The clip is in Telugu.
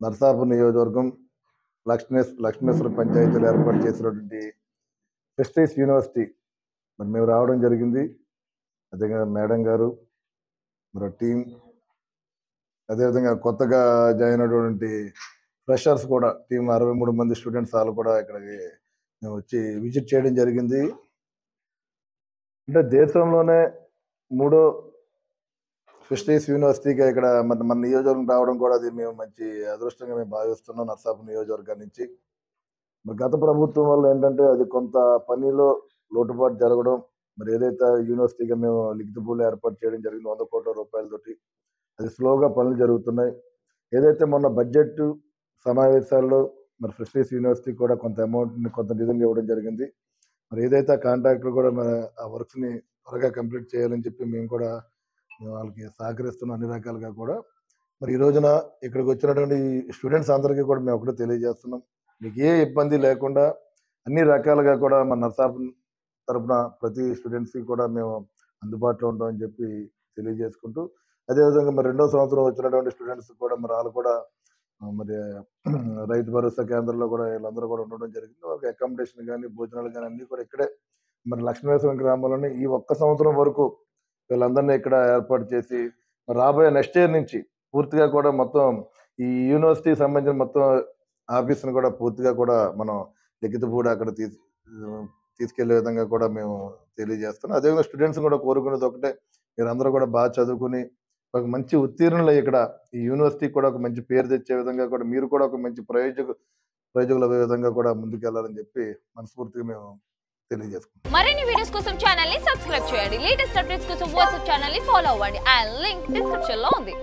నరసాపురం నియోజకవర్గం లక్ష్మేశ్వర పంచాయతీలో ఏర్పాటు చేసినటువంటి ప్రెస్టీజ్ యూనివర్సిటీ మరి మేము రావడం జరిగింది. అదేవిధంగా మేడం గారు మరి టీం, అదేవిధంగా కొత్తగా జాయిన్ అయినటువంటి ఫ్రెషర్స్ కూడా టీం 63 మంది స్టూడెంట్స్ వాళ్ళు కూడా ఇక్కడికి మేము వచ్చి విజిట్ చేయడం జరిగింది. అంటే దేశంలోనే 3వ ప్రెస్టీజ్ యూనివర్సిటీగా ఇక్కడ మన నియోజకవర్గం రావడం కూడా అది మేము మంచి అదృష్టంగా మేము భావిస్తున్నాం. నరసాపురం నియోజకవర్గం నుంచి మరి గత ప్రభుత్వం వల్ల ఏంటంటే అది కొంత పనిలో లోటుపాటు జరగడం, మరి ఏదైతే యూనివర్సిటీగా మేము లిఖిత పూలు ఏర్పాటు చేయడం జరిగింది 100 కోట్ల రూపాయలతోటి, అది స్లోగా పనులు జరుగుతున్నాయి. ఏదైతే మొన్న బడ్జెట్ సమావేశాల్లో మరి ప్రెస్టీజ్ యూనివర్సిటీ కూడా కొంత అమౌంట్ని కొంత నిధులు ఇవ్వడం జరిగింది. మరి ఏదైతే కాంట్రాక్టర్ కూడా మన ఆ వర్క్స్ని త్వరగా కంప్లీట్ చేయాలని చెప్పి మేము కూడా వాళ్ళకి సహకరిస్తున్నాం అన్ని రకాలుగా కూడా. మరి ఈ రోజున ఇక్కడికి వచ్చినటువంటి స్టూడెంట్స్ అందరికీ కూడా మేము ఒకటే తెలియజేస్తున్నాం, మీకు ఏ ఇబ్బంది లేకుండా అన్ని రకాలుగా కూడా మన నరసాపురం తరఫున ప్రతి స్టూడెంట్స్కి కూడా మేము అందుబాటులో ఉంటామని చెప్పి తెలియజేసుకుంటూ, అదేవిధంగా మరి 2వ సంవత్సరం వచ్చినటువంటి స్టూడెంట్స్ కూడా మరి వాళ్ళు కూడా మరి రైతు భరోసా కేంద్రంలో కూడా వీళ్ళందరూ కూడా ఉండడం జరిగింది. వాళ్ళకి అకామిడేషన్ కానీ భోజనాలు కానీ అన్నీ కూడా ఇక్కడే మరి లక్ష్మీశ్వరం గ్రామంలోనే ఈ ఒక్క సంవత్సరం వరకు వీళ్ళందరినీ ఇక్కడ ఏర్పాటు చేసి మరి రాబోయే నెక్స్ట్ ఇయర్ నుంచి పూర్తిగా కూడా మొత్తం ఈ యూనివర్సిటీకి సంబంధించిన మొత్తం ఆఫీస్ని కూడా పూర్తిగా కూడా మనం లిఖితపూడి అక్కడ తీసుకెళ్లే విధంగా కూడా మేము తెలియజేస్తున్నాం. అదేవిధంగా స్టూడెంట్స్ కూడా కోరుకునేది ఒకటే, మీరందరూ కూడా బాగా చదువుకుని ఒక మంచి ఉత్తీర్ణులు ఇక్కడ ఈ యూనివర్సిటీకి కూడా ఒక మంచి పేరు తెచ్చే విధంగా కూడా మీరు కూడా ఒక మంచి ప్రయోజకులు అయ్యే విధంగా కూడా ముందుకెళ్లాలని చెప్పి మనస్ఫూర్తిగా మేము తెలియజేసుకుంటాం. మరిన్ని వీడియోస్ కోసం ఛానల్ ని సబ్స్క్రైబ్ చేయండి. లేటెస్ట్ అప్డేట్స్ కోసం వాట్సాప్ ఛానల్ ని ఫాలో అవ్వండి. ఆ లింక్ డిస్క్రిప్షన్ లో ఉంది.